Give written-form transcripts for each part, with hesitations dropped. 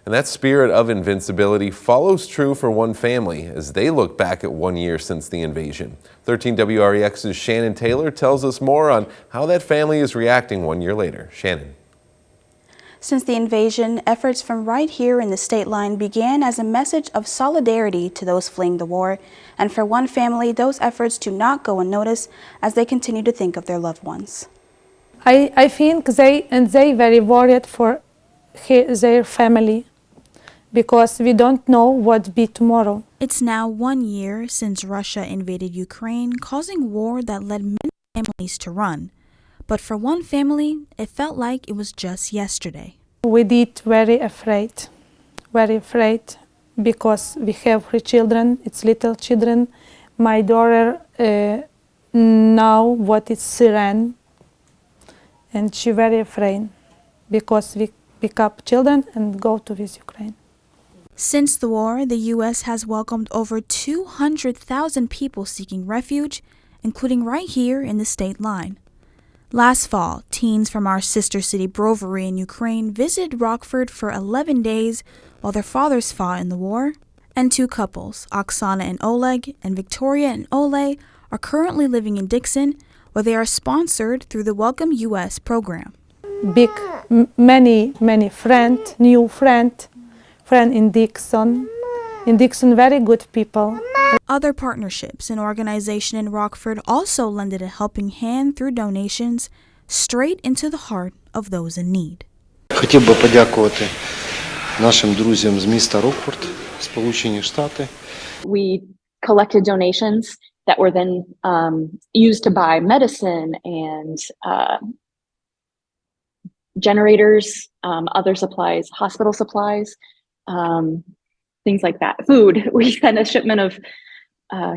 And that spirit of invincibility follows true for one family as they look back at 1 year since the invasion. 13 WREX's Shannon Taylor tells us more on how that family is reacting 1 year later. Shannon. Since the invasion, efforts from right here in the state line began as a message of solidarity to those fleeing the war. And for one family, those efforts do not go unnoticed as they continue to think of their loved ones. I think they very worried for their family, because we don't know what be tomorrow. It's now 1 year since Russia invaded Ukraine, causing war that led many families to run. But for one family, it felt like it was just yesterday. We did very afraid, because we have 3 children, it's little children. My daughter know what is siren, and she very afraid because we pick up children and go to this Ukraine. Since the war, the U.S. has welcomed over 200,000 people seeking refuge, including right here in the state line. Last fall, teens from our sister city Brovary in Ukraine visited Rockford for 11 days while their fathers fought in the war. And 2 couples, Oksana and Oleg, and Victoria and Ole, are currently living in Dixon, where they are sponsored through the Welcome U.S. program. Many new friend in Dixon. In Dixon, very good people. Other partnerships and organizations in Rockford also lended a helping hand through donations straight into the heart of those in need. Хотів би подякувати нашим друзям з міста Рокфорд, Сполучені Штати. We collected donations that were then used to buy medicine and generators, other supplies, hospital supplies, things like that. Food. We sent a shipment of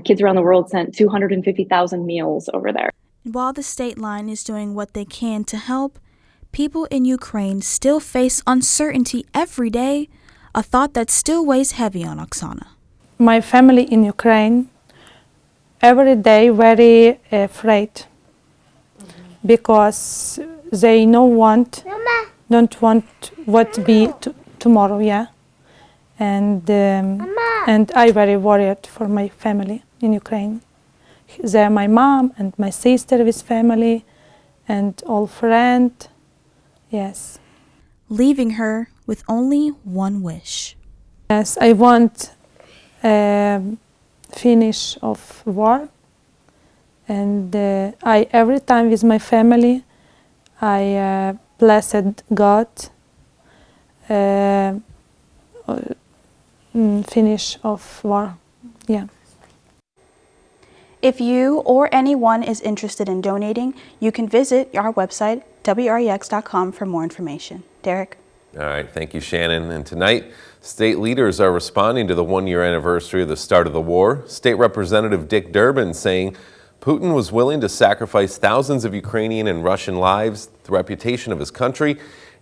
kids around the world sent 250,000 meals over there. While the state line is doing what they can to help, people in Ukraine still face uncertainty every day, a thought that still weighs heavy on Oksana. My family in Ukraine, every day very afraid, because they don't want what to be tomorrow, yeah. And I very worried for my family in Ukraine. They're my mom and my sister with family and all friend, yes. Leaving her with only one wish. Yes, I want finish of war, and I every time with my family I blessed God finish of war, yeah. If you or anyone is interested in donating, you can visit our website, WREX.com, for more information. Derek? All right, thank you, Shannon. And tonight, state leaders are responding to the 1 year anniversary of the start of the war. State Representative Dick Durbin saying Putin was willing to sacrifice thousands of Ukrainian and Russian lives, the reputation of his country,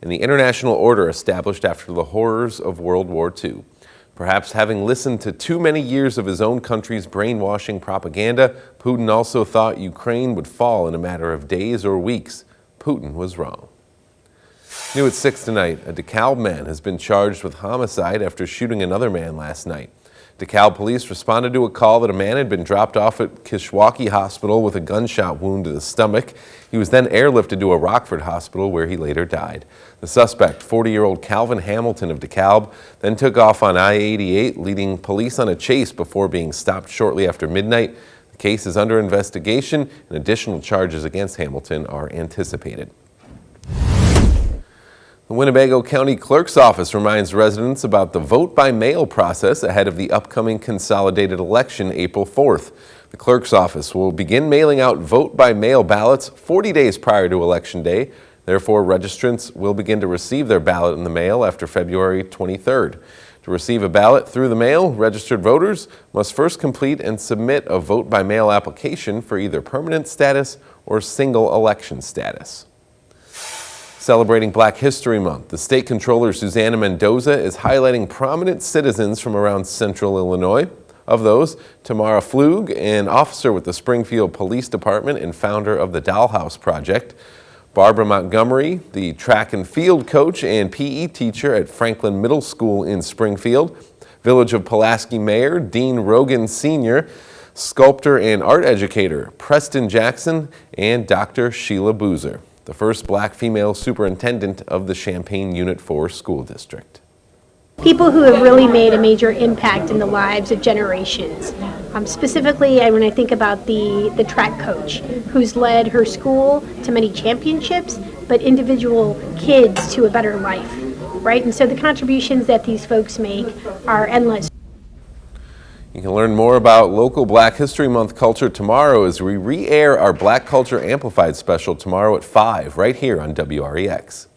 and the international order established after the horrors of World War II. Perhaps having listened to too many years of his own country's brainwashing propaganda, Putin also thought Ukraine would fall in a matter of days or weeks. Putin was wrong. New at 6 tonight, a DeKalb man has been charged with homicide after shooting another man last night. DeKalb police responded to a call that a man had been dropped off at Kishwaukee Hospital with a gunshot wound to the stomach. He was then airlifted to a Rockford hospital where he later died. The suspect, 40-year-old Calvin Hamilton of DeKalb, then took off on I-88, leading police on a chase before being stopped shortly after midnight. The case is under investigation, and additional charges against Hamilton are anticipated. The Winnebago County Clerk's Office reminds residents about the vote-by-mail process ahead of the upcoming consolidated election April 4th. The Clerk's Office will begin mailing out vote-by-mail ballots 40 days prior to Election Day. Therefore, registrants will begin to receive their ballot in the mail after February 23rd. To receive a ballot through the mail, registered voters must first complete and submit a vote-by-mail application for either permanent status or single election status. Celebrating Black History Month, the State Controller Susanna Mendoza is highlighting prominent citizens from around central Illinois. Of those, Tamara Flug, an officer with the Springfield Police Department and founder of the Dollhouse Project. Barbara Montgomery, the track and field coach and PE teacher at Franklin Middle School in Springfield. Village of Pulaski Mayor Dean Rogan Sr., sculptor and art educator Preston Jackson, and Dr. Sheila Boozer, the first black female superintendent of the Champaign Unit 4 School District. People who have really made a major impact in the lives of generations. Specifically, when I think about the track coach, who's led her school to many championships, but individual kids to a better life, right? And so the contributions that these folks make are endless. You can learn more about local Black History Month culture tomorrow as we re-air our Black Culture Amplified special tomorrow at 5 right here on WREX.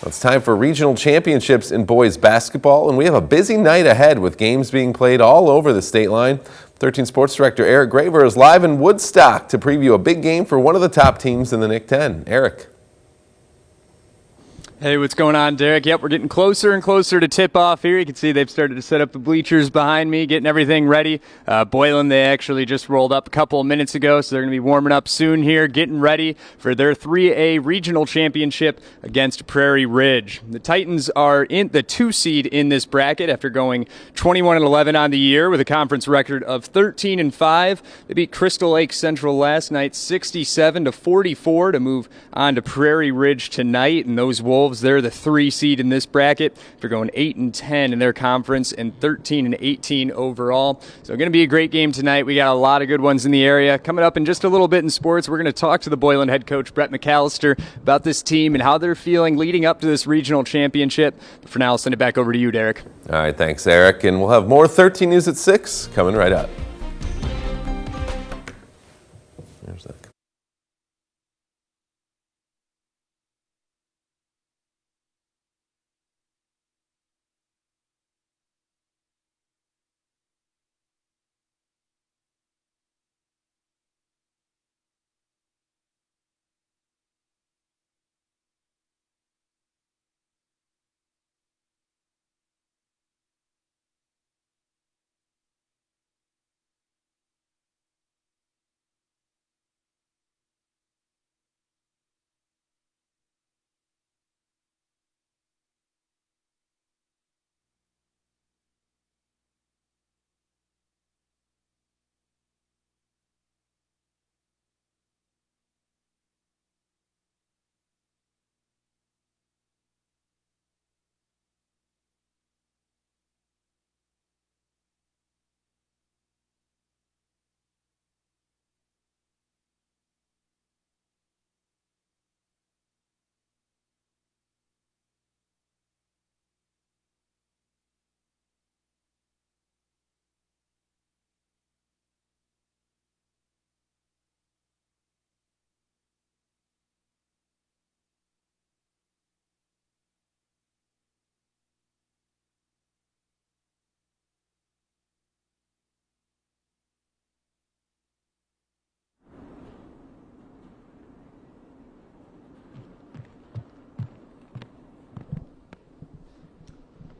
Well, it's time for regional championships in boys basketball, and we have a busy night ahead with games being played all over the state line. 13 Sports Director Eric Graver is live in Woodstock to preview a big game for one of the top teams in the NIC 10. Eric. Hey, what's going on, Derek? Yep, we're getting closer and closer to tip-off here. You can see they've started to set up the bleachers behind me, getting everything ready. Boylan, they actually just rolled up a couple of minutes ago, so they're going to be warming up soon here, getting ready for their 3A regional championship against Prairie Ridge. The Titans are in the 2 seed in this bracket after going 21-11 on the year with a conference record of 13-5. They beat Crystal Lake Central last night 67-44 to move on to Prairie Ridge tonight, and those Wolves, they're the 3 seed in this bracket. They're going 8-10 in their conference and 13-18 overall. So going to be a great game tonight. We got a lot of good ones in the area. Coming up in just a little bit in sports, we're going to talk to the Boylan head coach, Brett McAllister, about this team and how they're feeling leading up to this regional championship. But for now, I'll send it back over to you, Derek. All right, thanks, Eric. And we'll have more 13 News at 6 coming right up. There's that.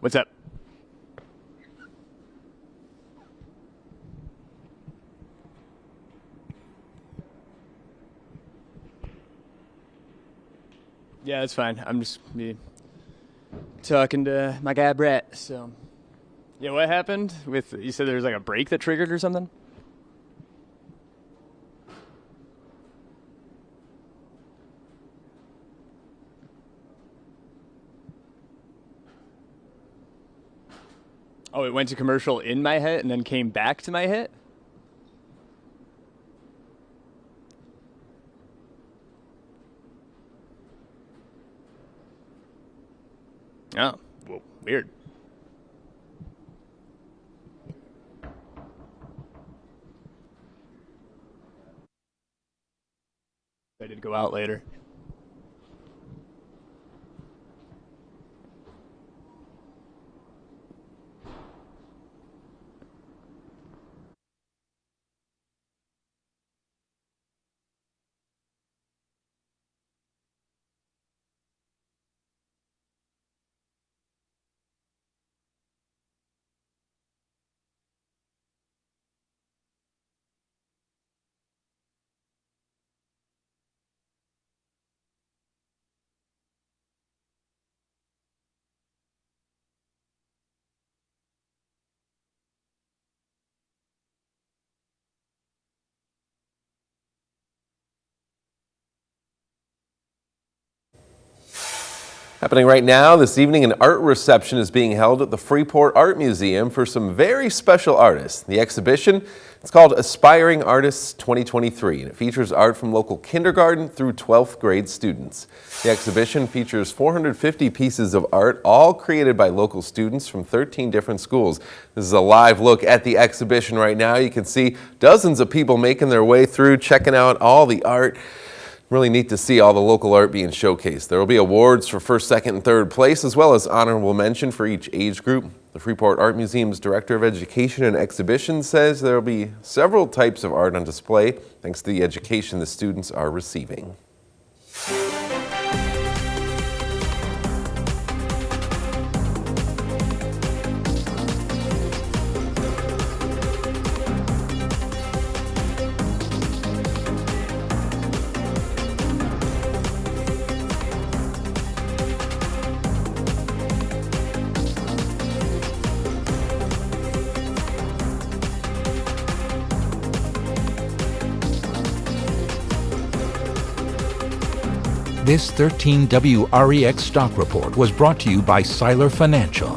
What's up? Yeah, that's fine. I'm just talking to my guy Brett. So, yeah, what happened with? You said there was like a break that triggered or something. Oh, it went to commercial in my hit and then came back to my hit? Oh, well, weird. I did go out later. Happening right now, this evening, an art reception is being held at the Freeport Art Museum for some very special artists. The exhibition, it's called Aspiring Artists 2023, and it features art from local kindergarten through 12th grade students. The exhibition features 450 pieces of art, all created by local students from 13 different schools. This is a live look at the exhibition right now. You can see dozens of people making their way through, checking out all the art. Really neat to see all the local art being showcased. There will be awards for first, second, and third place, as well as honorable mention for each age group. The Freeport Art Museum's Director of Education and Exhibitions says there will be several types of art on display, thanks to the education the students are receiving. This 13WREX stock report was brought to you by Siler Financial.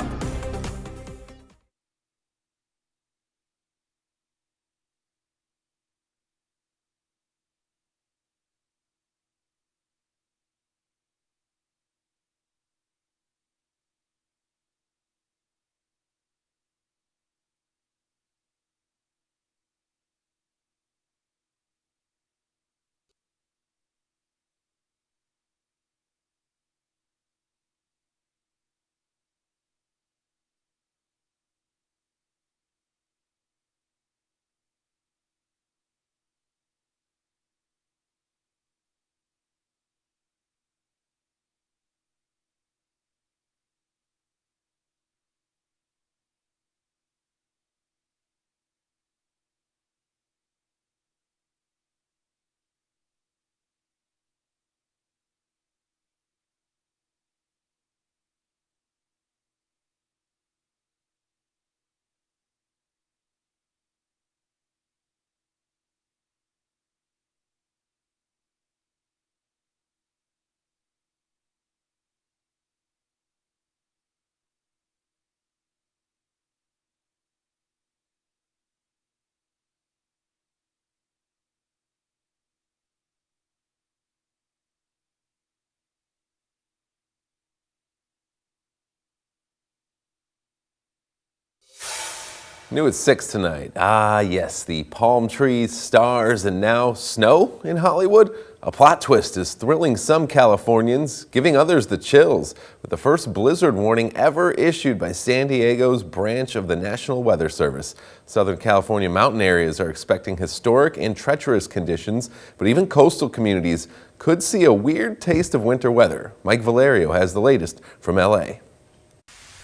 New at 6 tonight. Ah, yes, the palm trees, stars, and now snow in Hollywood. A plot twist is thrilling some Californians, giving others the chills, with the first blizzard warning ever issued by San Diego's branch of the National Weather Service. Southern California mountain areas are expecting historic and treacherous conditions, but even coastal communities could see a weird taste of winter weather. Mike Valerio has the latest from LA.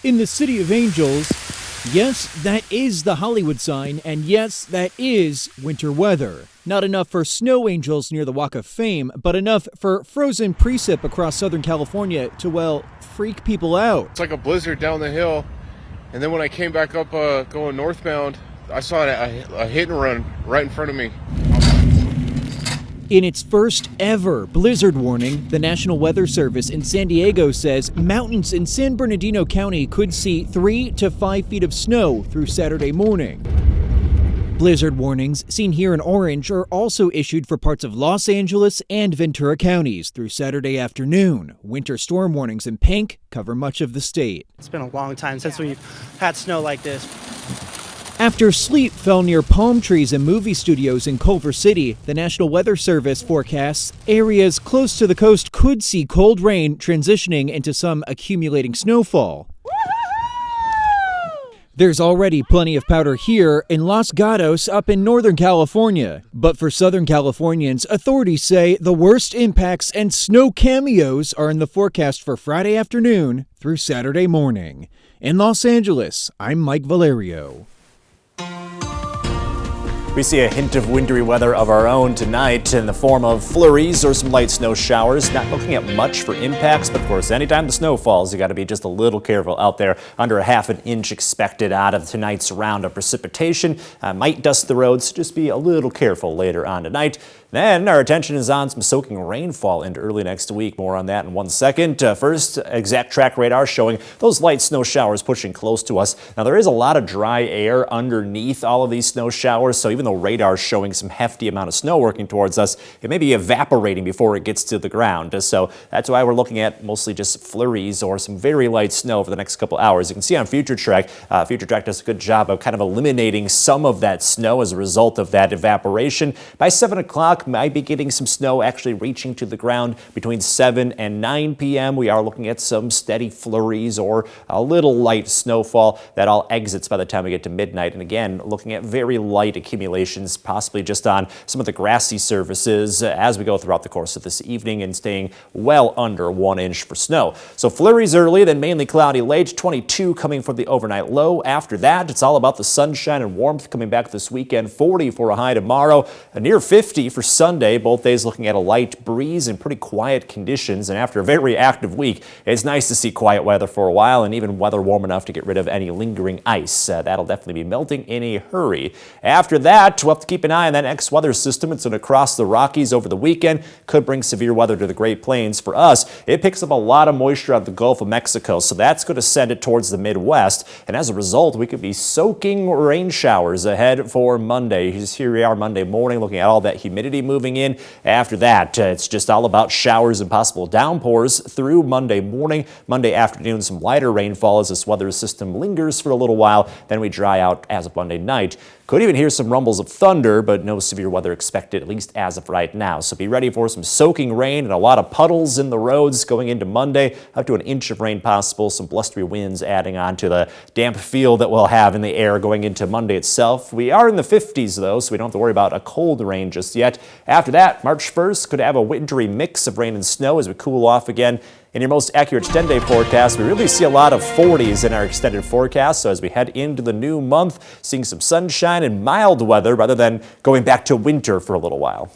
In the City of Angels, yes, that is the Hollywood sign, and yes, that is winter weather. Not enough for snow angels near the Walk of Fame, but enough for frozen precip across Southern California to, well, freak people out. It's like a blizzard down the hill, and then when I came back up going northbound, I saw a hit and run right in front of me. In its first ever blizzard warning, the National Weather Service in San Diego says mountains in San Bernardino County could see 3 to 5 feet of snow through Saturday morning. Blizzard warnings, seen here in orange, are also issued for parts of Los Angeles and Ventura counties through Saturday afternoon. Winter storm warnings in pink cover much of the state. It's been a long time since we've had snow like this. After sleet fell near palm trees and movie studios in Culver City, the National Weather Service forecasts areas close to the coast could see cold rain transitioning into some accumulating snowfall. There's already plenty of powder here in Los Gatos up in Northern California. But for Southern Californians, authorities say the worst impacts and snow cameos are in the forecast for Friday afternoon through Saturday morning. In Los Angeles, I'm Mike Valerio. We see a hint of wintry weather of our own tonight in the form of flurries or some light snow showers. Not looking at much for impacts, but of course, anytime the snow falls, you got to be just a little careful out there. Under a half an inch expected out of tonight's round of precipitation. Might dust the roads, so just be a little careful later on tonight. Then our attention is on some soaking rainfall into early next week. More on that in 1 second. First, exact track radar showing those light snow showers pushing close to us. Now, there is a lot of dry air underneath all of these snow showers, so even though radar is showing some hefty amount of snow working towards us, it may be evaporating before it gets to the ground. So that's why we're looking at mostly just flurries or some very light snow for the next couple hours. You can see on Future Track does a good job of kind of eliminating some of that snow as a result of that evaporation. By 7 o'clock, might be getting some snow actually reaching to the ground between 7 and 9 p.m. We are looking at some steady flurries or a little light snowfall that all exits by the time we get to midnight. And again, looking at very light accumulations, possibly just on some of the grassy surfaces as we go throughout the course of this evening and staying well under 1 inch for snow. So flurries early, then mainly cloudy late, 22 coming from the overnight low. After that, it's all about the sunshine and warmth coming back this weekend. 40 for a high tomorrow, a near 50 for Sunday. Both days looking at a light breeze and pretty quiet conditions. And after a very active week, it's nice to see quiet weather for a while and even weather warm enough to get rid of any lingering ice. That'll definitely be melting in a hurry. After that, we'll have to keep an eye on that next weather system. It's going to cross the Rockies over the weekend. Could bring severe weather to the Great Plains. For us, it picks up a lot of moisture out of the Gulf of Mexico, so that's going to send it towards the Midwest. And as a result, we could be soaking rain showers ahead for Monday. Here we are Monday morning, looking at all that humidity moving in. After that, it's just all about showers and possible downpours through Monday morning. Monday afternoon, some lighter rainfall as this weather system lingers for a little while. Then we dry out as of Monday night. Could even hear some rumbles of thunder, but no severe weather expected, at least as of right now. So be ready for some soaking rain and a lot of puddles in the roads going into Monday. Up to an inch of rain possible, some blustery winds adding on to the damp feel that we'll have in the air going into Monday itself. We are in the 50s, though, so we don't have to worry about a cold rain just yet. After that, March 1st could have a wintry mix of rain and snow as we cool off again. In your most accurate 10-day forecast, we really see a lot of 40s in our extended forecast. So as we head into the new month, seeing some sunshine and mild weather rather than going back to winter for a little while.